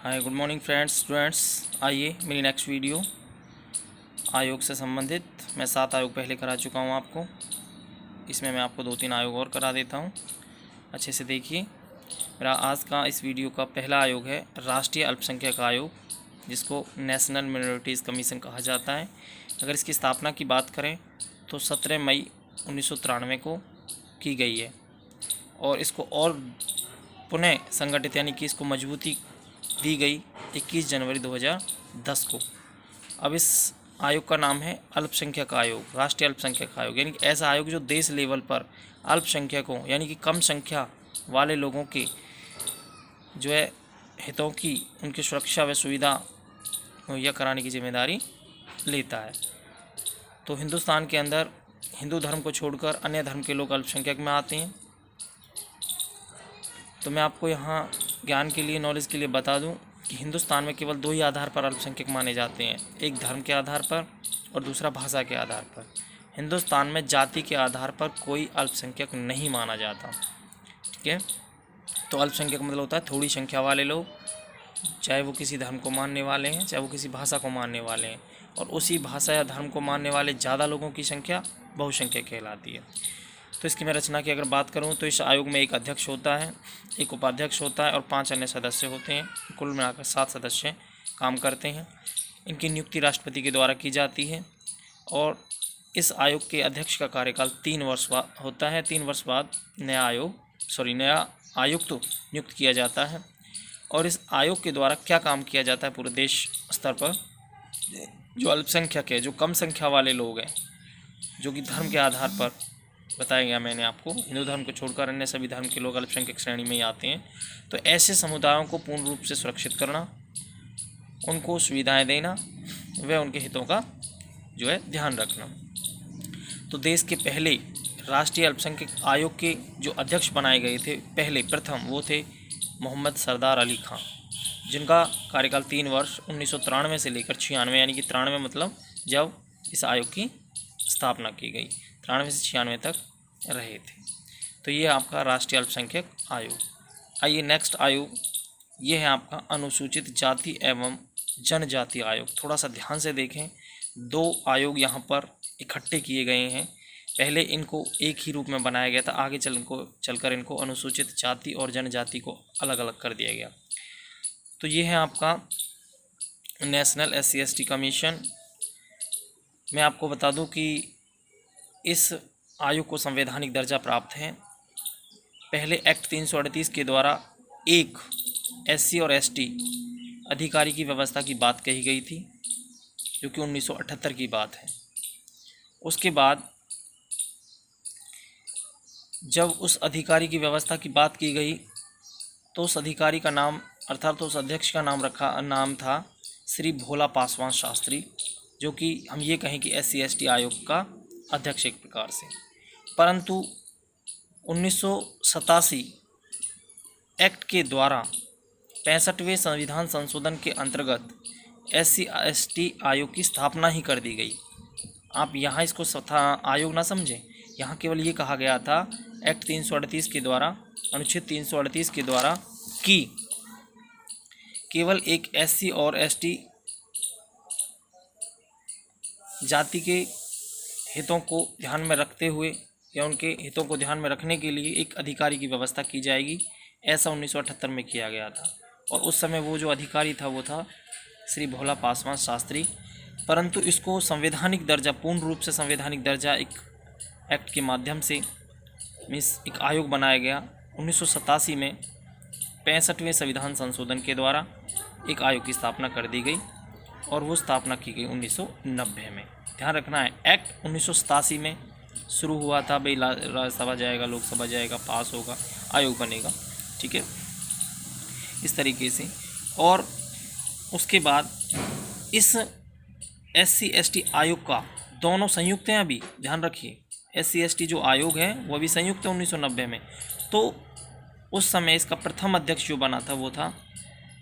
Hi good morning friends students. आइए मेरी next video आयोग से संबंधित। मैं 7 आयोग पहले करा चुका हूँ आपको। इसमें मैं आपको 2-3 आयोग और करा देता हूँ। अच्छे से देखिए। मेरा आज का इस वीडियो का पहला आयोग है राष्ट्रीय अल्पसंख्यक आयोग, जिसको नेशनल मिनोरिटीज़ कमीशन कहा जाता है। अगर इसकी स्थापना की बात करें तो 17 मई 1993 को की गई है और इसको और पुनः संगठित यानी कि इसको मजबूती दी गई 21 जनवरी 2010 को। अब इस आयोग का नाम है अल्पसंख्यक आयोग, राष्ट्रीय अल्पसंख्यक आयोग, यानी कि ऐसा आयोग जो देश लेवल पर अल्पसंख्यकों यानी कि कम संख्या वाले लोगों के जो है हितों की, उनकी सुरक्षा व सुविधा मुहैया कराने की जिम्मेदारी लेता है। तो हिंदुस्तान के अंदर हिंदू धर्म को छोड़कर अन्य धर्म के लोग अल्पसंख्यक में आते हैं। तो मैं आपको यहाँ ज्ञान के लिए, नॉलेज के लिए बता दूं कि हिंदुस्तान में केवल 2 ही आधार पर अल्पसंख्यक माने जाते हैं, एक धर्म के आधार पर और दूसरा भाषा के आधार पर। हिंदुस्तान में जाति के आधार पर कोई अल्पसंख्यक नहीं माना जाता। ठीक है। तो अल्पसंख्यक मतलब होता है थोड़ी संख्या वाले लोग, चाहे वो किसी धर्म को मानने वाले हैं, चाहे वो किसी भाषा को मानने वाले हैं, और उसी भाषा या धर्म को मानने वाले ज़्यादा लोगों की संख्या बहुसंख्यक कहलाती है। तो इसकी मैं रचना की अगर बात करूं तो इस आयोग में एक अध्यक्ष होता है, एक उपाध्यक्ष होता है और 5 अन्य सदस्य होते हैं। कुल मिलाकर 7 सदस्य काम करते हैं। इनकी नियुक्ति राष्ट्रपति के द्वारा की जाती है और इस आयोग के अध्यक्ष का कार्यकाल 3 वर्ष होता है। 3 वर्ष बाद नया आयुक्त नियुक्त किया जाता है। और इस आयोग के द्वारा क्या काम किया जाता है पूरे देश स्तर पर, जो अल्पसंख्यक है, जो कम संख्या वाले लोग हैं, जो कि धर्म के आधार पर बताया गया मैंने आपको, हिंदू धर्म को छोड़कर अन्य सभी धर्म के लोग अल्पसंख्यक श्रेणी में ही आते हैं। तो ऐसे समुदायों को पूर्ण रूप से सुरक्षित करना, उनको सुविधाएं देना व उनके हितों का जो है ध्यान रखना। तो देश के पहले राष्ट्रीय अल्पसंख्यक आयोग के जो अध्यक्ष बनाए गए थे प्रथम वो थे मोहम्मद सरदार अली खां, जिनका कार्यकाल 3 वर्ष 1993 से लेकर 96 यानी कि 93 मतलब जब इस आयोग की स्थापना की गई, 93 से 96 तक रहे थे। तो ये आपका राष्ट्रीय अल्पसंख्यक आयोग। आइए नेक्स्ट आयोग, ये है आपका अनुसूचित जाति एवं जनजाति आयोग। थोड़ा सा ध्यान से देखें, 2 आयोग यहाँ पर इकट्ठे किए गए हैं। पहले इनको एक ही रूप में बनाया गया था, आगे चलकर इनको अनुसूचित जाति और जनजाति को अलग अलग कर दिया गया। तो ये है आपका नेशनल SC/ST कमीशन। मैं आपको बता दूं कि इस आयोग को संवैधानिक दर्जा प्राप्त है। पहले एक्ट 338 के द्वारा एक SC और ST अधिकारी की व्यवस्था की बात कही गई थी, जो कि 1978 की बात है। उसके बाद जब उस अधिकारी की व्यवस्था की बात की गई तो उस अधिकारी का नाम अर्थात उस अध्यक्ष का नाम था श्री भोला पासवान शास्त्री, जो कि हम ये कहें कि SC/ST आयोग का अध्यक्ष एक प्रकार से। परंतु 1987 एक्ट के द्वारा 65वें संविधान संशोधन के अंतर्गत SC/ST आयोग की स्थापना ही कर दी गई। आप यहाँ इसको आयोग ना समझें, यहाँ केवल ये कहा गया था एक्ट 338 के द्वारा, अनुच्छेद 338 के द्वारा कि केवल एक SC और ST जाति के हितों को ध्यान में रखते हुए या उनके हितों को ध्यान में रखने के लिए एक अधिकारी की व्यवस्था की जाएगी, ऐसा 1978 में किया गया था। और उस समय वो जो अधिकारी था वो था श्री भोला पासवान शास्त्री। परंतु इसको संवैधानिक दर्जा, पूर्ण रूप से संवैधानिक दर्जा एक एक्ट के माध्यम से एक आयोग बनाया गया 1987 में। 65वें संविधान संशोधन के द्वारा एक आयोग की स्थापना कर दी गई और वो स्थापना की गई 1990 में। ध्यान रखना है, एक्ट 1987 में शुरू हुआ था, भाई राज्यसभा जाएगा, लोकसभा जाएगा, पास होगा, आयोग बनेगा। ठीक है, इस तरीके से। और उसके बाद इस SC/ST आयोग का दोनों संयुक्त हैं, अभी ध्यान रखिए, SC/ST जो आयोग है वो भी संयुक्त है 1990 में। तो उस समय इसका प्रथम अध्यक्ष जो बना था वो था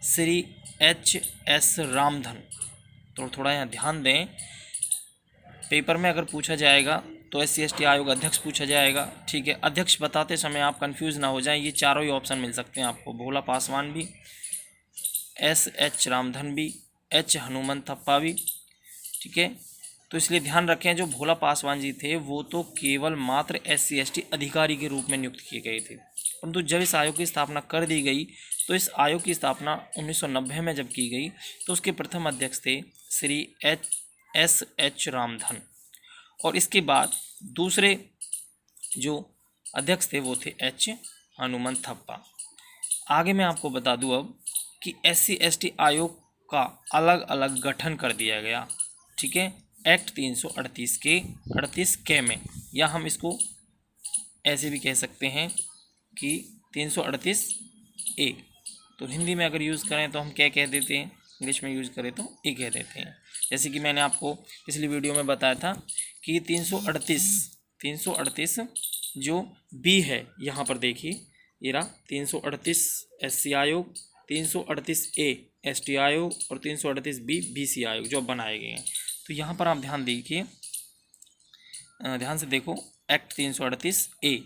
श्री HS रामधन। तो थोड़ा यहाँ ध्यान दें, पेपर में अगर पूछा जाएगा तो SC/ST आयोग अध्यक्ष पूछा जाएगा। ठीक है, अध्यक्ष बताते समय आप कंफ्यूज ना हो जाएं, ये चारों ही ऑप्शन मिल सकते हैं आपको, भोला पासवान भी, SH रामधन भी, H हनुमंतप्पा भी, ठीक है। तो इसलिए ध्यान रखें, जो भोला पासवान जी थे वो तो केवल मात्र SC/ST अधिकारी के रूप में नियुक्त किए गए थे, परंतु जब इस आयोग की स्थापना कर दी गई तो इस आयोग की स्थापना 1990 में जब की गई तो उसके प्रथम अध्यक्ष थे श्री SH रामधन, और इसके बाद दूसरे जो अध्यक्ष थे वो थे H हनुमंतप्पा। आगे मैं आपको बता दूं अब कि SC/ST आयोग का अलग अलग गठन कर दिया गया, ठीक है, एक्ट 338 के 38 में, या हम इसको ऐसे भी कह सकते हैं कि 338A। तो हिंदी में अगर यूज़ करें तो हम क्या कह देते हैं, इंग्लिश में यूज़ करें तो ए कह देते हैं। जैसे कि मैंने आपको पिछली वीडियो में बताया था कि 338 जो बी है, यहाँ पर देखिए ये रहा 338 SC आयोग, 338A ST आयोग और 338B BC आयोग जो अब बनाए गए हैं। तो यहाँ पर आप ध्यान दीजिए, ध्यान से देखो, एक्ट 338A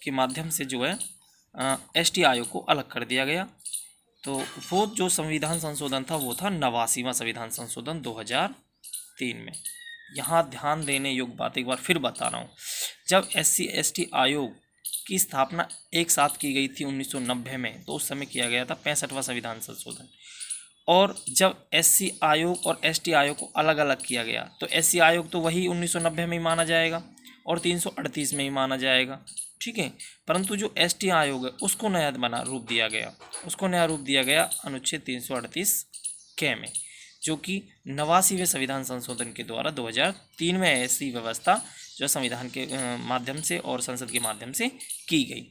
के माध्यम से जो है ST आयोग को अलग कर दिया गया। तो वो जो संविधान संशोधन था वो था 89वां संविधान संशोधन 2003 में। यहाँ ध्यान देने योग्य बात एक बार फिर बता रहा हूँ, जब SC/ST आयोग की स्थापना एक साथ की गई थी 1990 में, तो उस समय किया गया था 65वां संविधान संशोधन, और जब SC आयोग और ST आयोग को अलग अलग किया गया तो SC आयोग तो वही 1990 में ही माना जाएगा और 338 में ही माना जाएगा, ठीक है। परंतु जो ST आयोग है उसको नया रूप दिया गया, उसको नया रूप दिया गया अनुच्छेद 338 में, जो कि 89वें संविधान संशोधन के द्वारा 2003 में ऐसी व्यवस्था जो संविधान के माध्यम से और संसद के माध्यम से की गई।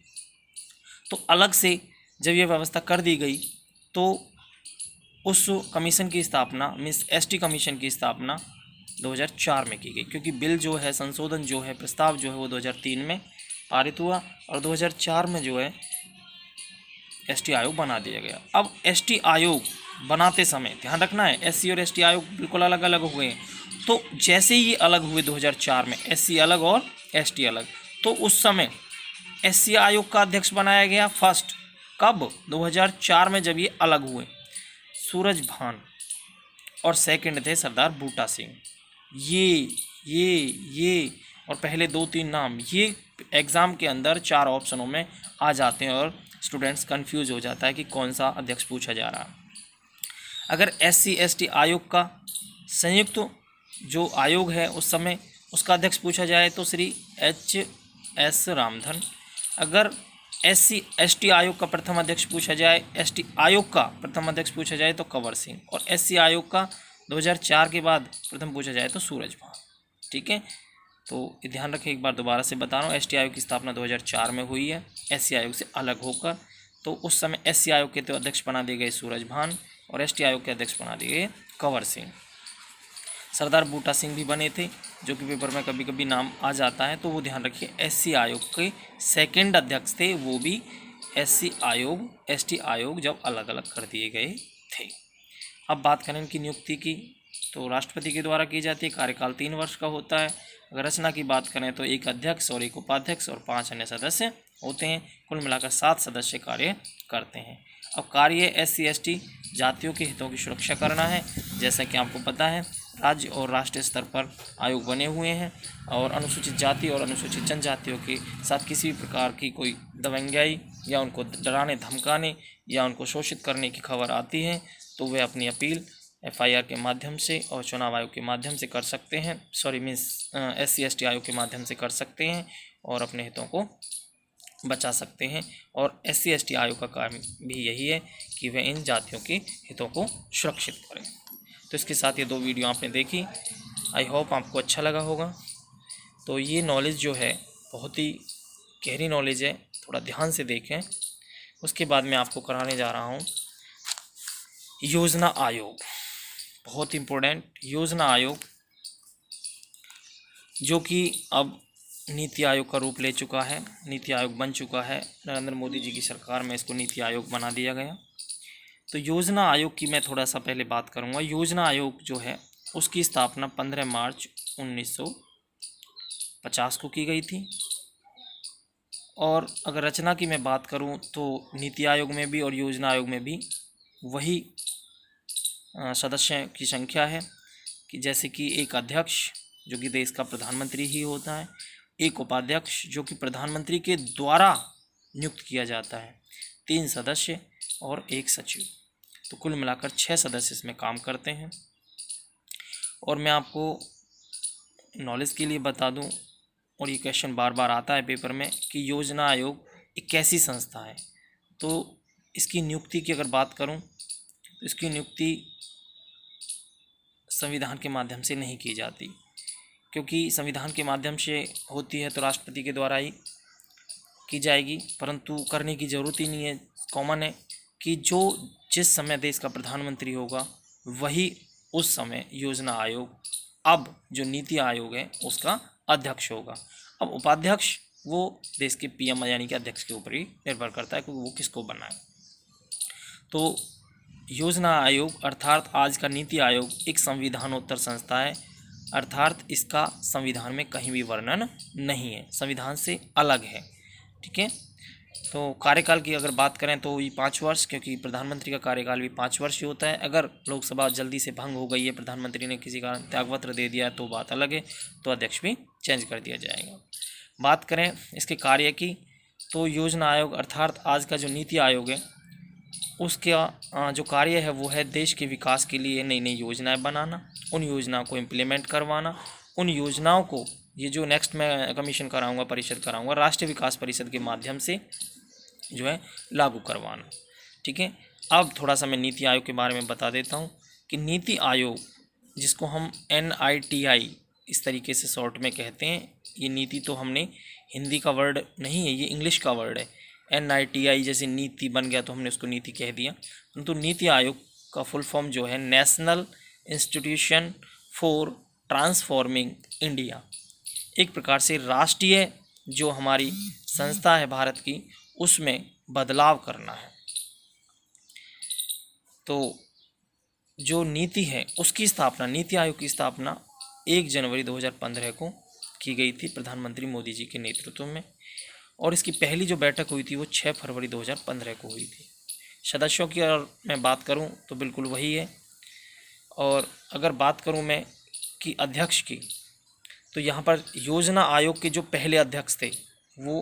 तो अलग से जब यह व्यवस्था कर दी गई तो उस कमीशन की स्थापना मीन्स ST कमीशन की स्थापना 2004 में की गई, क्योंकि बिल जो है, संशोधन जो है, प्रस्ताव जो है वो 2003 में पारित हुआ और 2004 में जो है ST आयोग बना दिया गया। अब ST आयोग बनाते समय ध्यान रखना है, SC और ST आयोग बिल्कुल अलग अलग हुए हैं। तो जैसे ही अलग हुए 2004 में, SC अलग और ST अलग, तो उस समय SC आयोग का अध्यक्ष बनाया गया फर्स्ट, कब, 2004 में जब ये अलग हुए, सूरज भान, और सेकंड थे सरदार बूटा सिंह। ये और पहले 2-3 नाम ये एग्ज़ाम के अंदर 4 ऑप्शनों में आ जाते हैं और स्टूडेंट्स कंफ्यूज हो जाता है कि कौन सा अध्यक्ष पूछा जा रहा है। अगर SC/ST आयोग का संयुक्त जो आयोग है उस समय उसका अध्यक्ष पूछा जाए तो श्री HS रामधन। अगर SC/ST आयोग का प्रथम अध्यक्ष पूछा जाए, ST आयोग का प्रथम अध्यक्ष पूछा जाए तो कंवर सिंह, और SC आयोग का 2004 के बाद प्रथम पूछा जाए तो सूरज भान, ठीक है। तो ध्यान रखें, एक बार दोबारा से बता रहा हूँ, ST आयोग की स्थापना 2004 में हुई है SC आयोग से अलग होकर। तो उस समय SC आयोग के तो अध्यक्ष बना दिए गए सूरज भान और ST आयोग के अध्यक्ष बना दिए गए कंवर सिंह। सरदार बूटा सिंह भी बने थे, जो कि पेपर में कभी कभी नाम आ जाता है, तो वो ध्यान रखिए। SC आयोग के सेकंड अध्यक्ष थे, वो भी SC आयोग ST आयोग जब अलग अलग कर दिए गए थे। अब बात करें इनकी नियुक्ति की, तो राष्ट्रपति के द्वारा की जाती है, कार्यकाल 3 वर्ष का होता है। अगर रचना की बात करें तो एक अध्यक्ष और एक उपाध्यक्ष और 5 अन्य सदस्य होते हैं, कुल मिलाकर 7 सदस्य कार्य करते हैं। अब कार्य SC/ST जातियों के हितों की सुरक्षा करना है। जैसा कि आपको पता है, राज्य और राष्ट्रीय स्तर पर आयोग बने हुए हैं और अनुसूचित जाति और अनुसूचित जनजातियों के साथ किसी भी प्रकार की कोई दबंगाई या उनको डराने धमकाने या उनको शोषित करने की खबर आती है तो वे अपनी अपील FIR के माध्यम से और चुनाव आयोग के माध्यम से कर सकते हैं, SC/ST आयोग के माध्यम से कर सकते हैं और अपने हितों को बचा सकते हैं। और SC/ST आयोग का काम भी यही है कि वे इन जातियों के हितों को सुरक्षित करें। तो इसके साथ ये 2 वीडियो आपने देखी, आई होप आपको अच्छा लगा होगा। तो ये नॉलेज जो है बहुत ही गहरी नॉलेज है, थोड़ा ध्यान से देखें। उसके बाद मैं आपको कराने जा रहा हूँ योजना आयोग, बहुत इम्पोर्टेंट योजना आयोग, जो कि अब नीति आयोग का रूप ले चुका है, नीति आयोग बन चुका है। नरेंद्र मोदी जी की सरकार में इसको नीति आयोग बना दिया गया। तो योजना आयोग की मैं थोड़ा सा पहले बात करूंगा। योजना आयोग जो है उसकी स्थापना 15 मार्च 1950 को की गई थी। और अगर रचना की मैं बात करूं तो नीति आयोग में भी और योजना आयोग में भी वही सदस्य की संख्या है कि जैसे कि एक अध्यक्ष जो कि देश का प्रधानमंत्री ही होता है, एक उपाध्यक्ष जो कि प्रधानमंत्री के द्वारा नियुक्त किया जाता है, 3 सदस्य और एक सचिव। तो कुल मिलाकर 6 सदस्य इसमें काम करते हैं। और मैं आपको नॉलेज के लिए बता दूं, और ये क्वेश्चन बार बार आता है पेपर में, कि योजना आयोग एक कैसी संस्था है। तो इसकी नियुक्ति की अगर बात करूं तो इसकी नियुक्ति संविधान के माध्यम से नहीं की जाती, क्योंकि संविधान के माध्यम से होती है तो राष्ट्रपति के द्वारा ही की जाएगी, परंतु करने की ज़रूरत ही नहीं है। कॉमन है कि जो जिस समय देश का प्रधानमंत्री होगा वही उस समय योजना आयोग, अब जो नीति आयोग है उसका अध्यक्ष होगा। अब उपाध्यक्ष वो देश के पीएम यानी कि अध्यक्ष के ऊपर ही निर्भर करता है कि वो किसको बनाए। तो योजना आयोग अर्थात आज का नीति आयोग एक संविधानोत्तर संस्था है, अर्थात इसका संविधान में कहीं भी वर्णन नहीं है, संविधान से अलग है। ठीक है। तो कार्यकाल की अगर बात करें तो ये 5 वर्ष, क्योंकि प्रधानमंत्री का कार्यकाल भी 5 वर्ष ही होता है। अगर लोकसभा जल्दी से भंग हो गई है, प्रधानमंत्री ने किसी कारण त्यागपत्र दे दिया है तो बात अलग है, तो अध्यक्ष भी चेंज कर दिया जाएगा। बात करें इसके कार्य की तो योजना आयोग अर्थात आज का जो नीति आयोग है उसका जो कार्य है वो है देश के विकास के लिए नई नई योजनाएं बनाना, उन योजनाओं को इम्प्लीमेंट करवाना, उन योजनाओं को ये जो नेक्स्ट मैं कमीशन कराऊंगा, परिषद कराऊंगा, राष्ट्रीय विकास परिषद के माध्यम से जो है लागू करवाना। ठीक है। अब थोड़ा सा मैं नीति आयोग के बारे में बता देता हूँ कि नीति आयोग जिसको हम NITI इस तरीके से शॉर्ट में कहते हैं, ये नीति तो हमने हिंदी का वर्ड नहीं है, ये इंग्लिश का वर्ड है। NITI जैसे नीति बन गया तो हमने उसको नीति कह दिया, परंतु नीति आयोग का फुल फॉर्म जो है national institution for transforming India, एक प्रकार से राष्ट्रीय जो हमारी संस्था है भारत की उसमें बदलाव करना है। तो जो नीति है उसकी स्थापना, नीति आयोग की स्थापना 1 जनवरी 2015 को की गई थी प्रधानमंत्री मोदी जी के नेतृत्व में, और इसकी पहली जो बैठक हुई थी वो 6 फरवरी 2015 को हुई थी। सदस्यों की अगर मैं बात करूं तो बिल्कुल वही है, और अगर बात करूं मैं कि अध्यक्ष की, तो यहाँ पर योजना आयोग के जो पहले अध्यक्ष थे वो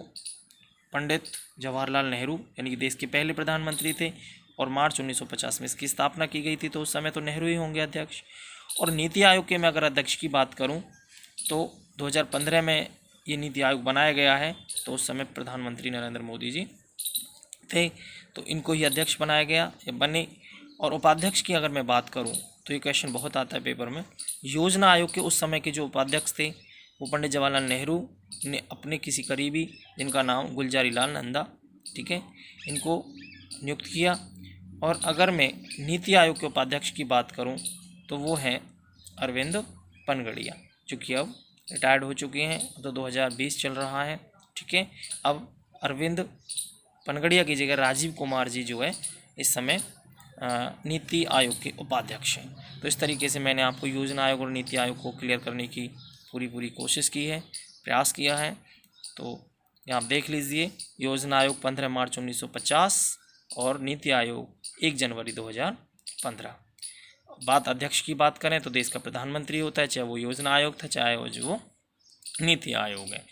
पंडित जवाहरलाल नेहरू यानी कि देश के पहले प्रधानमंत्री थे, और मार्च 1950 में इसकी स्थापना की गई थी, तो उस समय तो नेहरू ही होंगे अध्यक्ष। और नीति आयोग के मैं अगर अध्यक्ष की बात करूं तो 2015 में ये नीति आयोग बनाया गया है, तो उस समय प्रधानमंत्री नरेंद्र मोदी जी थे, तो इनको ही अध्यक्ष बनाया गया या बने। और उपाध्यक्ष की अगर मैं बात करूं तो ये क्वेश्चन बहुत आता है पेपर में। योजना आयोग के उस समय के जो उपाध्यक्ष थे वो पंडित जवाहरलाल नेहरू ने अपने किसी करीबी जिनका नाम गुलजारी लाल नंदा, ठीक है, इनको नियुक्त किया। और अगर मैं नीति आयोग के उपाध्यक्ष की बात करूं तो वो हैं अरविंद पनगड़िया, जो कि अब रिटायर्ड हो चुके हैं, तो 2020 चल रहा है। ठीक है। अब अरविंद पनगड़िया की जगह राजीव कुमार जी जो है इस समय नीति आयोग के उपाध्यक्ष हैं। तो इस तरीके से मैंने आपको योजना आयोग और नीति आयोग को क्लियर करने की पूरी कोशिश की है, प्रयास किया है। तो यहाँ आप देख लीजिए, योजना आयोग 15 मार्च 1950 और नीति आयोग 1 जनवरी 2015। बात अध्यक्ष की बात करें तो देश का प्रधानमंत्री होता है, चाहे वो योजना आयोग था चाहे वो जो नीति आयोग है।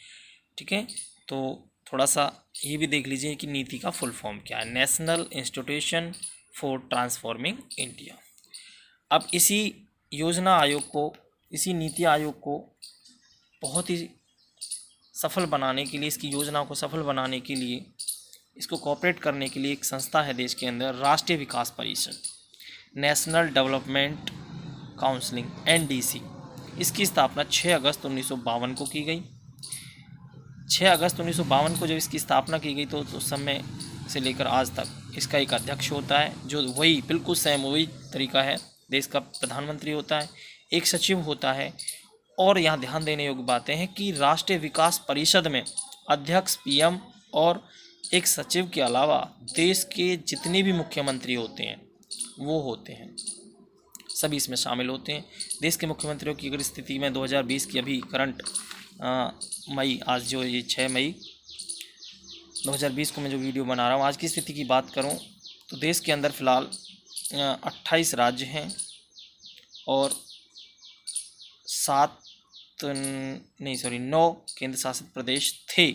ठीक है। तो थोड़ा सा ये भी देख लीजिए कि नीति का फुल फॉर्म क्या है, national institution for transforming India. अब इसी योजना आयोग को, इसी नीति आयोग को बहुत ही सफल बनाने के लिए, इसकी योजनाओं को सफल बनाने के लिए, इसको कोऑपरेट करने के लिए एक संस्था है देश के अंदर, राष्ट्रीय विकास परिषद, नेशनल डेवलपमेंट काउंसिलिंग NDC। इसकी स्थापना 6 अगस्त 1952 को की गई। 6 अगस्त 1952 को जब इसकी स्थापना की गई तो उस समय से लेकर आज तक इसका एक अध्यक्ष होता है, जो वही बिल्कुल सेम वही तरीका है, देश का प्रधानमंत्री होता है, एक सचिव होता है। और यहाँ ध्यान देने योग्य बातें हैं कि राष्ट्रीय विकास परिषद में अध्यक्ष PM और एक सचिव के अलावा देश के जितने भी मुख्यमंत्री होते हैं वो होते हैं, सभी इसमें शामिल होते हैं। देश के मुख्यमंत्रियों की अगर स्थिति में 2020 की अभी करंट मई, आज जो ये 6 मई 2020 को मैं जो वीडियो बना रहा हूँ, आज की स्थिति की बात करूँ तो देश के अंदर फ़िलहाल 28 राज्य हैं और 9 केंद्र शासित प्रदेश थे,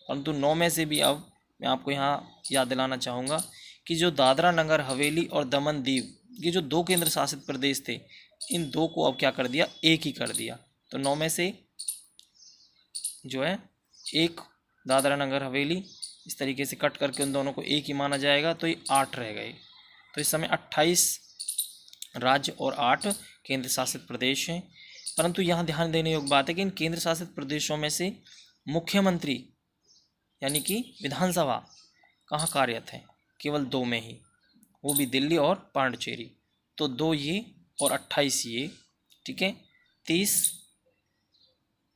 परंतु 9 में से भी अब मैं आपको यहाँ याद दिलाना चाहूँगा कि जो दादरा नगर हवेली और दमन दीव, ये जो 2 केंद्र शासित प्रदेश थे, इन 2 को अब क्या कर दिया, एक ही कर दिया। तो 9 में से जो है एक दादरा नगर हवेली इस तरीके से कट करके उन दोनों को एक ही माना जाएगा, तो ये 8 रह गए। तो इस समय 28 राज्य और 8 केंद्र शासित प्रदेश हैं। परंतु यहाँ ध्यान देने योग्य बात है कि इन केंद्र शासित प्रदेशों में से मुख्यमंत्री यानी कि विधानसभा कहाँ कार्यरत है, केवल 2 में ही, वो भी दिल्ली और पांडिचेरी। तो 2 ये और 28 ये, ठीक है। 30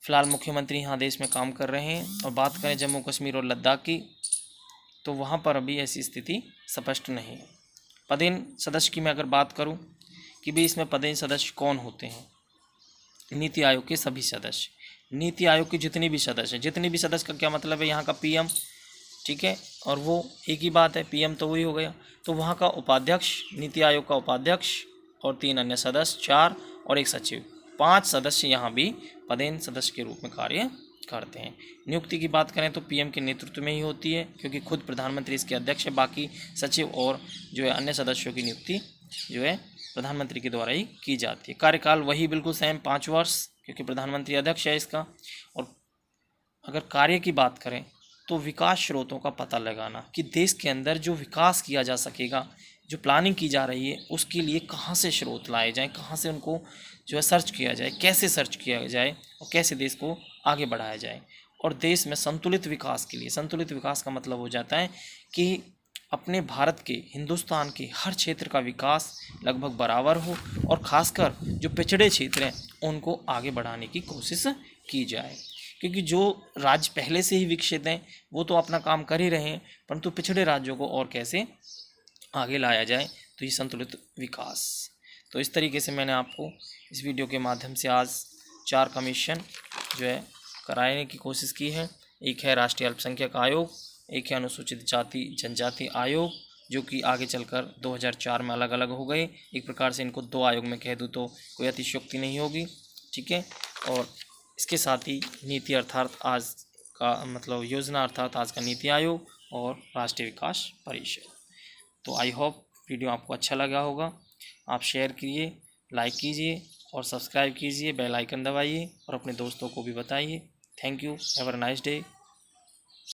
फिलहाल मुख्यमंत्री यहाँ देश में काम कर रहे हैं। और बात करें जम्मू कश्मीर और लद्दाख की, तो वहाँ पर अभी ऐसी स्थिति स्पष्ट नहीं है। पदेन सदस्य की मैं अगर बात करूँ कि भाई इसमें पदेन सदस्य कौन होते हैं, नीति आयोग के सभी सदस्य, नीति आयोग के जितने भी सदस्य का क्या मतलब है, यहाँ का पीएम, ठीक है, और वो एक ही बात है, पीएम तो वही हो गया। तो वहाँ का उपाध्यक्ष, नीति आयोग का उपाध्यक्ष और 3 अन्य सदस्य, 4 और 1 सचिव, 5 सदस्य यहाँ भी पदेन सदस्य के रूप में कार्य करते हैं। नियुक्ति की बात करें तो पीएम के नेतृत्व में ही होती है, क्योंकि खुद प्रधानमंत्री इसके अध्यक्ष है। बाकी सचिव और जो है अन्य सदस्यों की नियुक्ति जो है प्रधानमंत्री के द्वारा ही की जाती है। कार्यकाल वही बिल्कुल सेम 5 वर्ष, क्योंकि प्रधानमंत्री अध्यक्ष है इसका। और अगर कार्य की बात करें तो विकास स्रोतों का पता लगाना कि देश के अंदर जो विकास किया जा सकेगा, जो प्लानिंग की जा रही है, उसके लिए कहाँ से स्रोत लाए जाएं, कहाँ से उनको जो है सर्च किया जाए, कैसे सर्च किया जाए और कैसे देश को आगे बढ़ाया जाए। और देश में संतुलित विकास के लिए, संतुलित विकास का मतलब हो जाता है कि अपने भारत के, हिंदुस्तान के हर क्षेत्र का विकास लगभग बराबर हो और ख़ासकर जो पिछड़े क्षेत्र हैं उनको आगे बढ़ाने की कोशिश की जाए। क्योंकि जो राज्य पहले से ही विकसित हैं वो तो अपना काम कर ही रहे हैं, परंतु पिछड़े राज्यों को और कैसे आगे लाया जाए, तो ये संतुलित विकास। तो इस तरीके से मैंने आपको इस वीडियो के माध्यम से आज 4 कमीशन जो है कराने की कोशिश की है। एक है राष्ट्रीय अल्पसंख्यक आयोग, एक है अनुसूचित जाति जनजाति आयोग, जो कि आगे चलकर 2004 में अलग अलग हो गए। एक प्रकार से इनको 2 आयोग में कह दूँ तो कोई अतिशयोक्ति नहीं होगी, ठीक है। और इसके साथ ही नीति अर्थात आज का मतलब योजना अर्थात आज का नीति आयोग और राष्ट्रीय विकास परिषद। तो आई होप वीडियो आपको अच्छा लगा होगा। आप शेयर कीजिए, लाइक कीजिए और सब्सक्राइब कीजिए, बेल आइकन दबाइए और अपने दोस्तों को भी बताइए। Thank you, have a nice day.